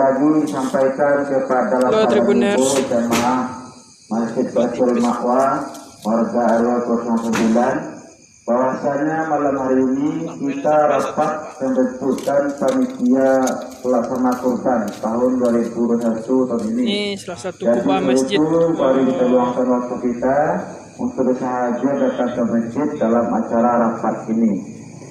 lagi sampaikan kepada 8.000 jemaah Masjid Baitul Maqwa warga area 09 bahwasanya malam hari ini kita rapat pembentukan panitia pelaksana kurban tahun 2021 tahun ini. Ini salah satu kubah masjid. Mari kita luangkan waktu kita untuk bersahaja datang ke masjid dalam acara rapat ini.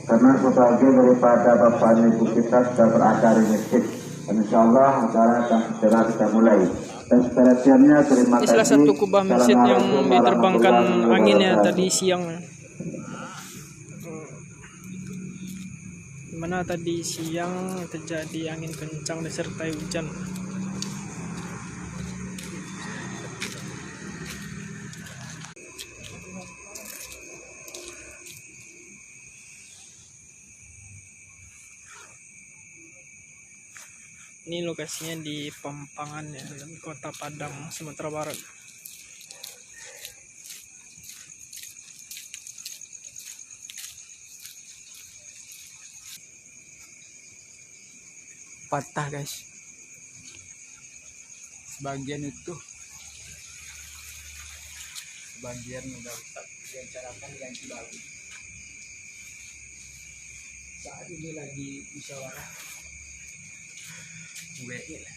Karena sebagian daripada Bapak Ibu kita sudah berada di masjid. Insya Allah acara akan segera kita mulai. Dan seterusnya terima kasih. Ini salah satu kubah masjid yang diterbangkan anginnya tadi siang. Dimana tadi siang terjadi angin kencang disertai hujan. Ini lokasinya di Pampangan ya, di Kota Padang, Sumatera Barat. Patah guys, sebagian itu sebagian udah rusak, direncanakan ganti baru. Saat ini lagi musyawarah WE lah,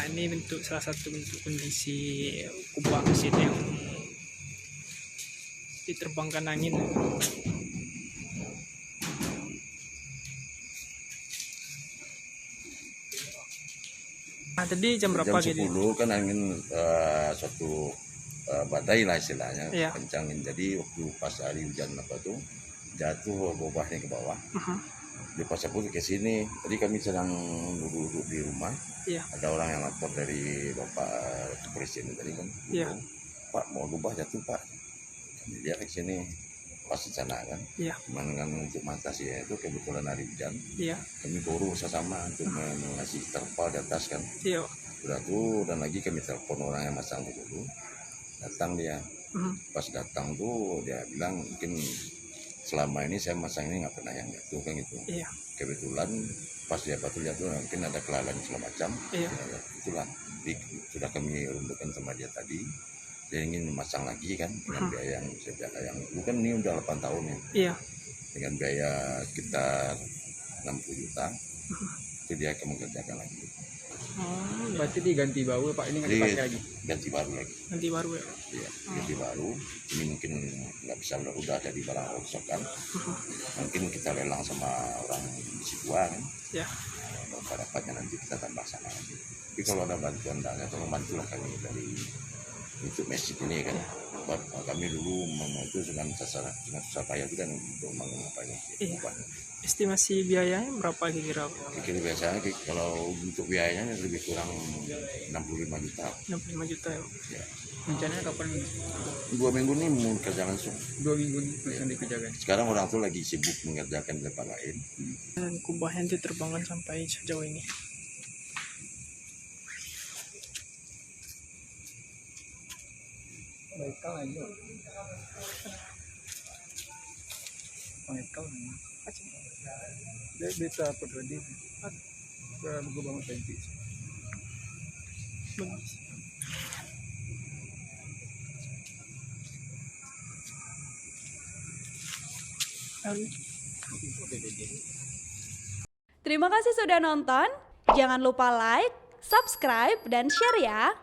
ini bentuk salah satu bentuk kondisi kubah masjid yang diterbangkan angin. Tadi jam berapa jam 10 gitu? kan angin suatu badai lah istilahnya, Iya. kencangin. Jadi waktu pas hari hujan apa tuh jatuh bobahnya ke bawah. Di pas aku ke sini, tadi kami sedang duduk di rumah. Iya. Ada orang yang lapor dari Bapak Presiden tadi kan. Iya. Pak mau gubah jatuh Pak. Kami lihat ke sini pas di sana kan. Iya. Cuman kan untuk mengatasi itu kebetulan hari hujan. Iya. Kami turun sesama untuk mengasih terpal di atas kan. Iya. Udah tuh, dan lagi kami telepon orang yang masang dulu. Datang dia. Pas datang tuh dia bilang mungkin selama ini saya masang ini nggak pernah yang jatuh kan gitu. Iya. Kebetulan pas dia betul jatuh mungkin ada kelalaian segala macam. Iya. Ya, itulah. Jadi, sudah kami runtuhkan sama dia tadi. Dia ingin memasang lagi kan dengan biaya yang bukan ini udah 8 tahun ya. Iya. Dengan biaya sekitar 60 juta. Itu dia akan mengerjakan lagi. berarti diganti baru Pak, ini nggak dipakai lagi. Ganti baru lagi. Nanti baru ya. Iya, ganti baru. Ini mungkin nggak bisa, udah jadi barang rusak kan. Mungkin kita lelang sama orang di situ kan. Ya. Kalau dapatnya nanti kita tambah sana lagi. Tapi kalau ada bantuan dana, tolong bantulah kami dari untuk masjid ini kan. Kami dulu itu dengan susah payah itu kan untuk mengapa Iya. Estimasi biayanya berapa kira-kira? Kira biasanya kalau untuk biayanya lebih kurang 65 juta. 65 juta ya. Ya. Rencananya kapan? 2 minggu ini mau kerja langsung. 2 minggu ini langsung dikerjakan. Sekarang orang tuh lagi sibuk mengerjakan tempat lain. Dan kubahnya diterbangkan sampai sejauh ini. Baikal aja. Baikal. Dia bisa apa tadi? Gue bangun tadi. Bagus. Terima kasih sudah nonton. Jangan lupa like, subscribe, dan share ya.